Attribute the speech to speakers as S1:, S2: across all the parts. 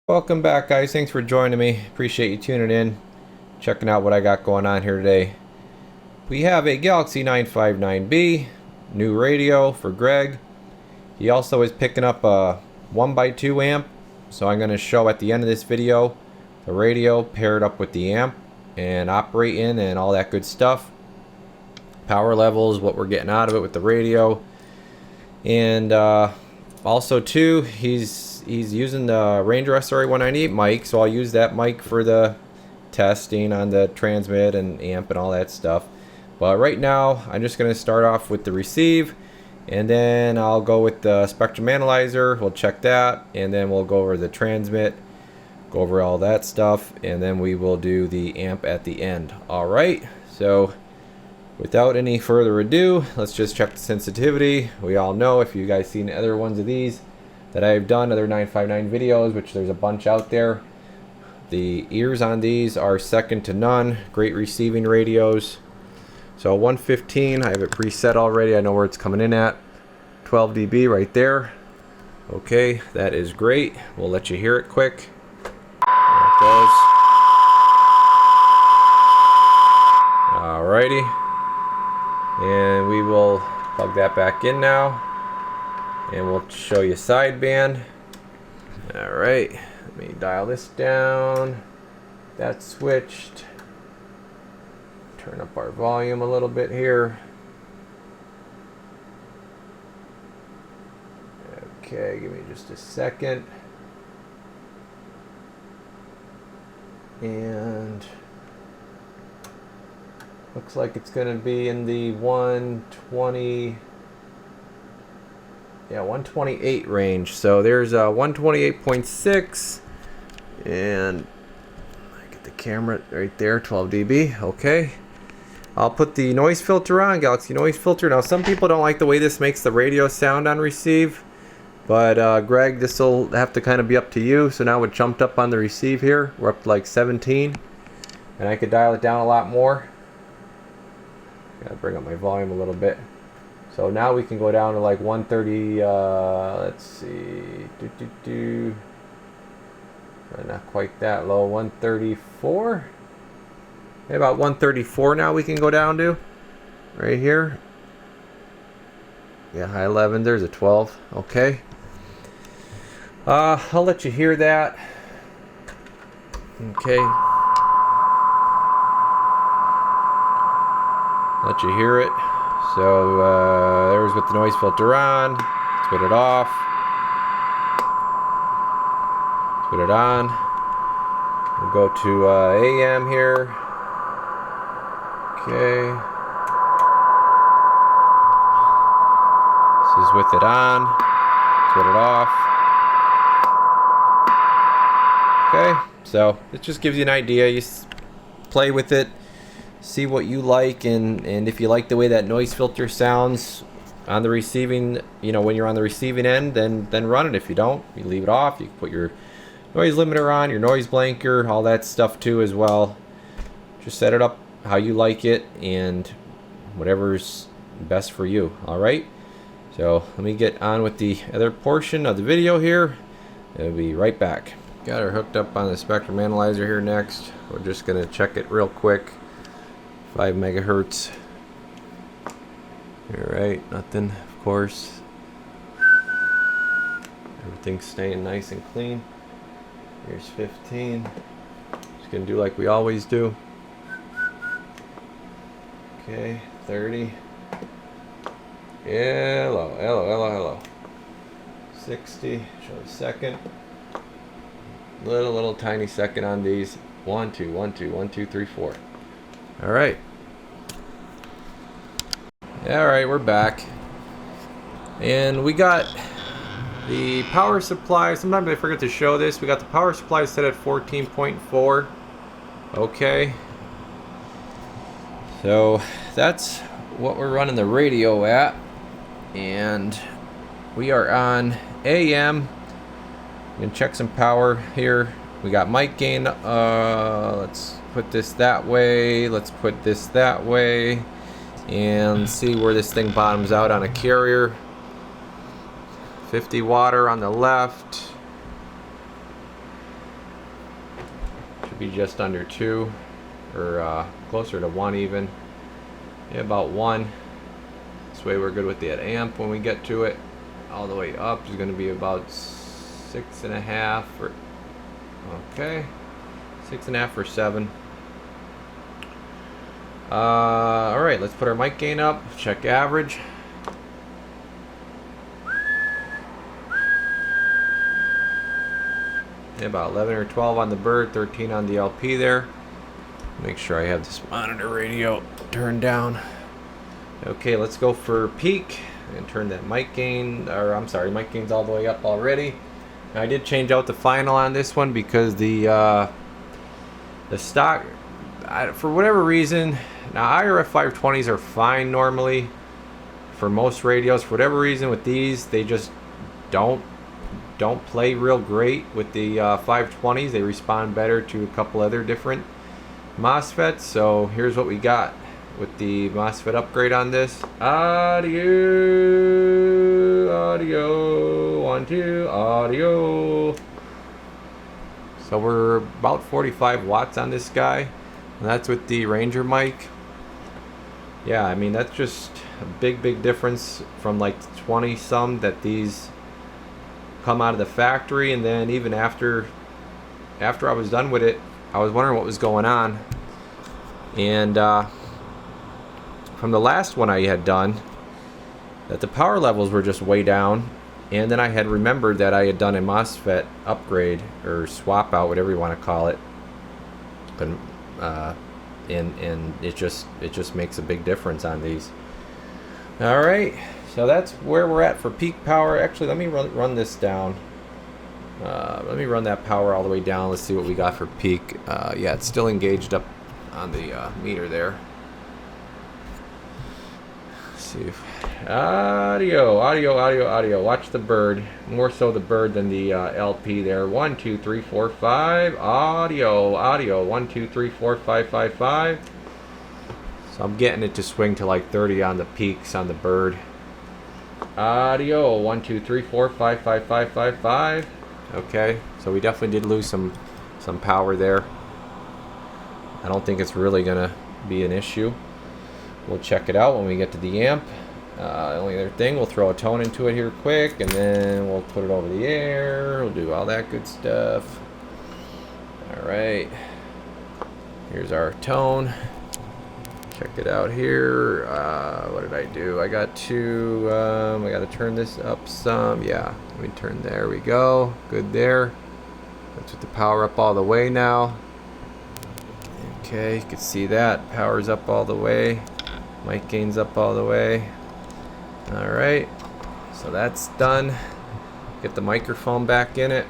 S1: Welcome back, guys. Thanks for joining me. Appreciate you tuning in, checking out what I got going on here today. We have a Galaxy 959b, new radio for Greg. He also is picking up a 1x2 amp, so I'm going to show at the end of this video the radio paired up with the amp and operating and all that good stuff. Power levels, what we're getting out of it with the radio. And also too, he's using the Ranger SRA198 mic, so I'll use that mic for the testing on the transmit and amp and all that stuff. But right now I'm just going to start off with the receive, and then I'll go with the spectrum analyzer. We'll check that, and then we'll go over the transmit, go over all that stuff, and then we will do the amp at the end. Alright, so without any further ado, let's just check the sensitivity. We all know, if you guys seen other ones of these that I've done, other 959 videos, which there's a bunch out there, the ears on these are second to none. Great receiving radios. So 115, I have it preset already. I know where it's coming in at. 12 dB right there. Okay, that is great. We'll let you hear it quick. There it goes. Alrighty. And we will plug that back in now, and we'll show you sideband. Alright, let me dial this down. That's switched. Turn up our volume a little bit here. Okay, give me just a second. And looks like it's going to be in the 120, 128 range. So there's a 128.6, and I get the camera right there, 12 dB. Okay, I'll put the noise filter on, Galaxy noise filter. Now some people don't like the way this makes the radio sound on receive, but Greg, this will have to kind of be up to you. So now it jumped up on the receive here. We're up to like 17, and I could dial it down a lot more. Gotta bring up my volume a little bit. So now we can go down to like 130, let's see, not quite that low, 134? Maybe about 134 now we can go down to, right here. Yeah, high 11, there's a 12, okay. I'll let you hear that. Okay. Let you hear it. So there's with the noise filter on. Let's put it off. Let's put it on. We'll go to AM here. Okay. This is with it on. Let's put it off. Okay. So it just gives you an idea. You play with it. See what you like, and if you like the way that noise filter sounds on the receiving, when you're on the receiving end, then run it. If you don't, you leave it off. You can put your noise limiter on, your noise blanker, all that stuff too as well. Just set it up how you like it, and whatever's best for you. Alright, so let me get on with the other portion of the video here. I'll be right back. Got her hooked up on the spectrum analyzer here next. We're just gonna check it real quick. 5 megahertz. Alright, nothing, of course. Everything's staying nice and clean. Here's 15. Just gonna do like we always do. Okay, 30. Hello, hello, hello, hello. 60, show a second. Little tiny second on these. 1, 2, 1, 2, 1, 2, 3, 4. Alright. Alright, we're back. And we got the power supply. Sometimes I forget to show this. We got the power supply set at 14.4. Okay. So that's what we're running the radio at. And we are on AM. I'm going to check some power here. We got mic gain. Let's put this that way. Let's put this that way. And see where this thing bottoms out on a carrier. 50 water on the left. be just under 2, or closer to 1 even. Yeah, about 1. This way we're good with that amp when we get to it. All the way up is going to be about 6.5 or okay, 6.5 or 7. All right, let's put our mic gain up. Check average. Yeah, about 11 or 12 on the bird, 13 on the LP there. Make sure I have this monitor radio turned down. Okay, let's go for peak and turn that mic gain, or I'm sorry, mic gain's all the way up already. Now, I did change out the final on this one because the stock, for whatever reason, now IRF 520s are fine normally for most radios. For whatever reason with these, they just don't play real great with the 520s. They respond better to a couple other different MOSFETs. So here's what we got with the MOSFET upgrade on this. Audio, 1, 2, audio. So we're about 45 watts on this guy, and that's with the Ranger mic. Yeah, I mean, that's just a big difference from like 20 some that these come out of the factory. And then even after I was done with it, I was wondering what was going on. And from the last one I had done, that the power levels were just way down. And then I had remembered that I had done a MOSFET upgrade or swap out, whatever you want to call it. And it just makes a big difference on these. All right, so that's where we're at for peak power. Actually, let me run this down. Let me run that power all the way down. Let's see what we got for peak. Yeah, it's still engaged up on the meter there. Let's see if audio. Watch the bird. More so the bird than the LP there. 1, 2, 3, 4, 5. Audio. 1, 2, 3, 4, 5, 5, 5. So I'm getting it to swing to like 30 on the peaks on the bird. Audio. 1, 2, 3, 4, 5, 5, 5, 5, 5. Okay, so we definitely did lose some power there. I don't think it's really gonna be an issue. We'll check it out when we get to the amp. The only other thing, we'll throw a tone into it here quick, and then we'll put it over the air. We'll do all that good stuff. All right, here's our tone. Check it out here. What did I do? I got to I got to turn this up some. Yeah, let me turn. There we go. Good there. Let's put the power up all the way now. Okay, you can see that power's up all the way. Mic gain's up all the way. All right, so that's done. Get the microphone back in it.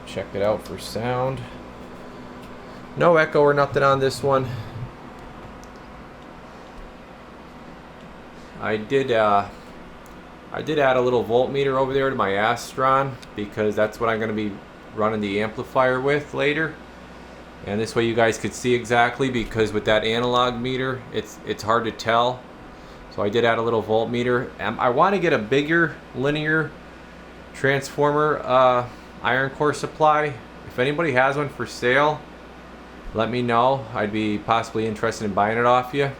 S1: Check it out for sound. No echo or nothing on this one. I did add a little voltmeter over there to my Astron because that's what I'm going to be running the amplifier with later. And this way you guys could see exactly, because with that analog meter it's hard to tell. So I did add a little voltmeter. I want to get a bigger linear transformer iron core supply. If anybody has one for sale, let me know. I'd be possibly interested in buying it off you.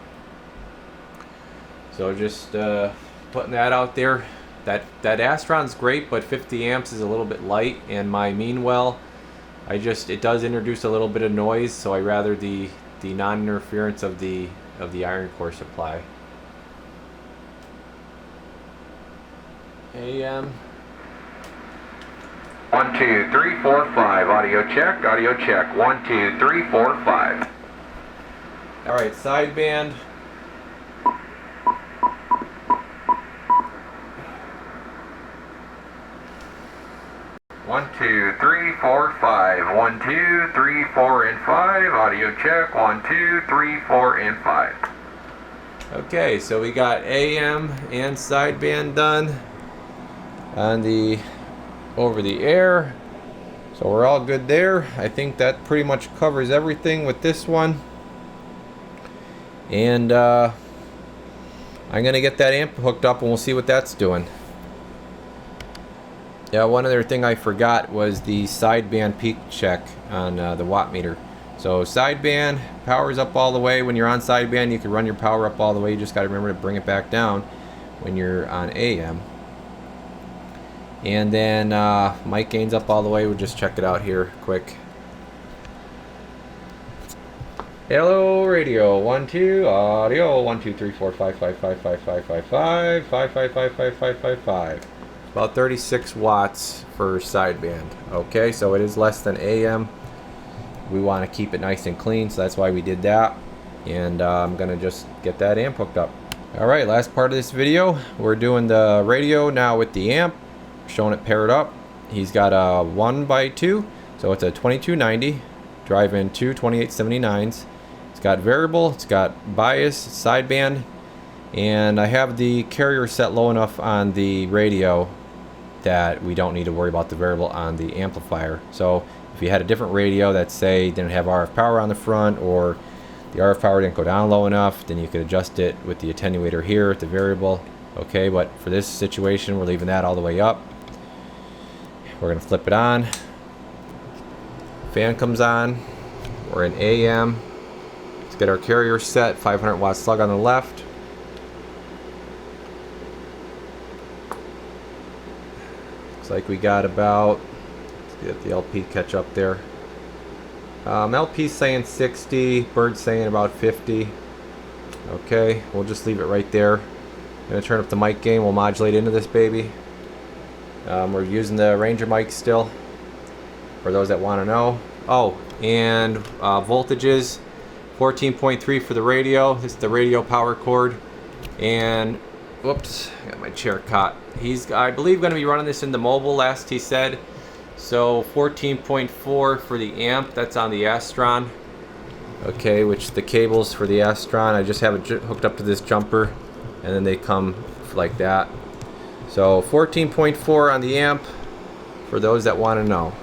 S1: So just putting that out there. That Astron's great, but 50 amps is a little bit light, and my Meanwell, it does introduce a little bit of noise, so I rather the non-interference of the iron core supply. AM. 1, 2, 3, 4, 5. Audio check. 1, 2, 3, 4, 5. All right, sideband. One, 2, 3, 4, 5. 1, 2, 3, 4, and 5. Audio check. 1, 2, 3, 4, and 5. Okay, so we got AM and sideband done on the over the air. So we're all good there. I think that pretty much covers everything with this one. And I'm gonna get that amp hooked up and we'll see what that's doing. Yeah, one other thing I forgot was the sideband peak check on the watt meter. So sideband, power's up all the way. When you're on sideband, you can run your power up all the way. You just got to remember to bring it back down when you're on AM. And then mic gain's up all the way. We'll just check it out here quick. Hello radio, 1 2, audio 1 2 3 4 5 5 5 5 5 5 5 5 5 5 5 5 5 5. About 36 watts for sideband. Okay, so it is less than AM. We want to keep it nice and clean, so that's why we did that. And I'm gonna just get that amp hooked up. Alright, last part of this video, we're doing the radio now with the amp, showing it paired up. He's got a 1x2, so it's a 2290, drive-in 2 2879s. It's got variable, it's got bias, sideband, and I have the carrier set low enough on the radio that we don't need to worry about the variable on the amplifier. So if you had a different radio that say didn't have RF power on the front, or the RF power didn't go down low enough, then you could adjust it with the attenuator here at the variable. Okay, but for this situation, we're leaving that all the way up. We're gonna flip it on. Fan comes on. We're in AM. Let's get our carrier set. 500 watt slug on the left. Looks like we got about, let's get the LP catch up there. LP's saying 60, Bird's saying about 50. Okay, we'll just leave it right there. Gonna turn up the mic gain, we'll modulate into this baby. We're using the Ranger mic still, for those that want to know. Oh, and voltages, 14.3 for the radio. This is the radio power cord. And, whoops, I got my chair caught. He's, I believe, going to be running this in the mobile, last he said. So 14.4 for the amp, that's on the Astron. Okay, which the cables for the Astron, I just have it hooked up to this jumper, and then they come like that. So 14.4 on the amp, for those that want to know.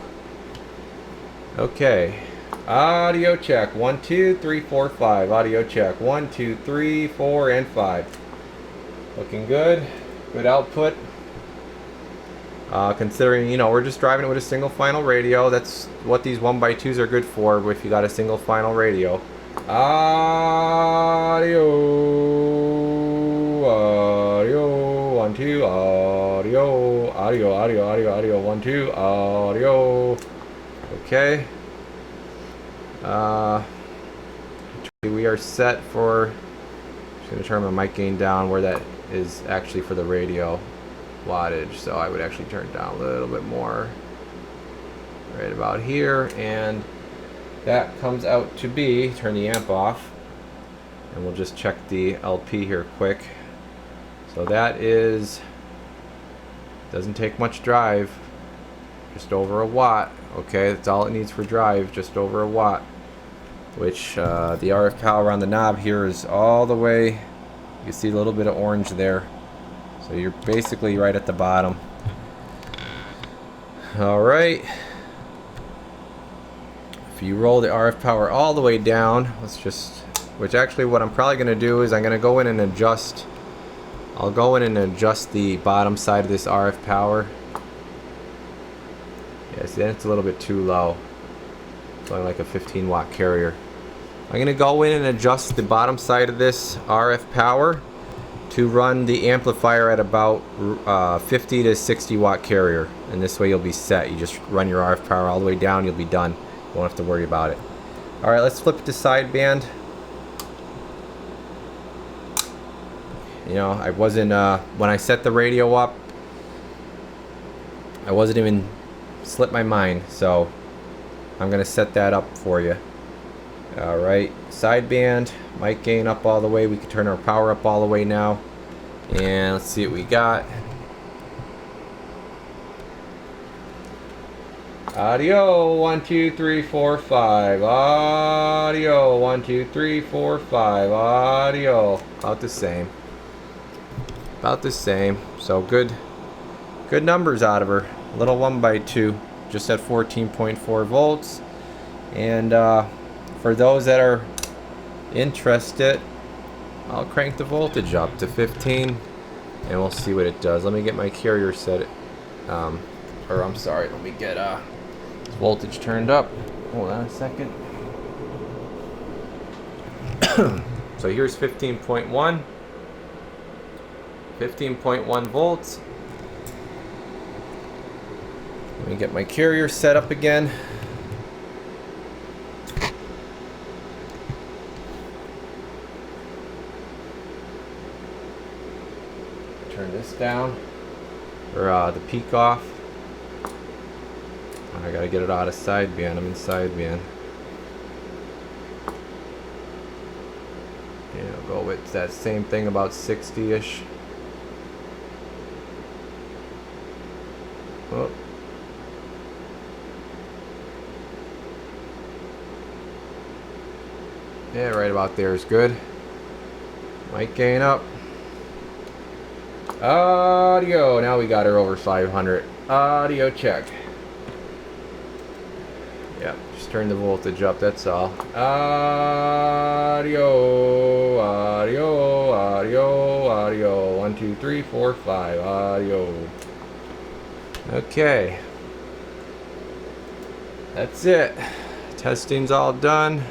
S1: Okay, audio check, 1 2 3 4 5. Audio check, 1 2 3 4 and 5. Looking good, good output. Considering, you know, we're just driving it with a single final radio. That's what these 1x2s are good for, if you got a single final radio. Audio, audio, 1 2, audio, audio, audio, audio, audio, 1 2, audio. Okay. We are set for, just going to turn my mic gain down where that is actually for the radio wattage, so I would actually turn it down a little bit more, right about here, and that comes out to be, turn the amp off, and we'll just check the LP here quick. So that is, doesn't take much drive, just over a watt. Okay, that's all it needs for drive, just over a watt, which the RF power on the knob here is all the way, you can see a little bit of orange there. So you're basically right at the bottom. Alright. If you roll the RF power all the way down, let's just, which actually what I'm probably going to do is I'm going to go in and adjust, I'll go in and adjust the bottom side of this RF power. Yes, then it's a little bit too low. It's only like a 15 watt carrier. I'm going to go in and adjust the bottom side of this RF power to run the amplifier at about 50 to 60 watt carrier, and this way you'll be set. You just run your RF power all the way down, you'll be done. You won't have to worry about it. Alright, let's flip it to sideband. You know, I wasn't, when I set the radio up, I wasn't even, slipped my mind, so I'm going to set that up for you. Alright, sideband, mic gain up all the way. We can turn our power up all the way now. And let's see what we got. Audio, 1 2 3 4 5. Audio, 1 2 3 4 5. Audio, about the same. About the same. So good numbers out of her. Little 1x2, just at 14.4 volts. And for those that are interested, I'll crank the voltage up to 15 and we'll see what it does. Let me get my carrier set or I'm sorry, let me get this voltage turned up. Hold on a second. So here's 15.1. 15.1 volts. Let me get my carrier set up again. Turn this down, or the peak off. I gotta get it out of sideband. I'm in sideband. Yeah, I'll go with that same thing, about 60-ish. Oh. Yeah, right about there is good. Mic gain up. Audio. Now we got her over 500. Audio check. Yeah, just turn the voltage up, that's all. Audio, audio, audio, audio. 1, 2, 3, 4, 5. Audio. Okay. That's it. Testing's all done.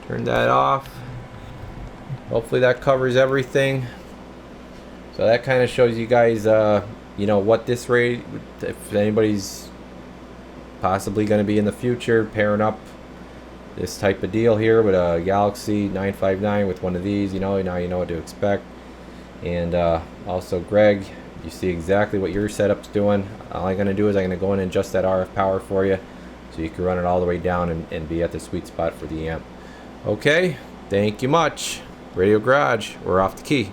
S1: Turn that off. Hopefully that covers everything. So that kind of shows you guys, you know, what this rate, if anybody's possibly going to be in the future pairing up this type of deal here with a Galaxy 959 with one of these, you know, now you know what to expect. And also Greg, you see exactly what your setup's doing. All I'm going to do is I'm going to go in and adjust that RF power for you so you can run it all the way down and be at the sweet spot for the amp. Okay, thank you much. Radio Garage, we're off the key.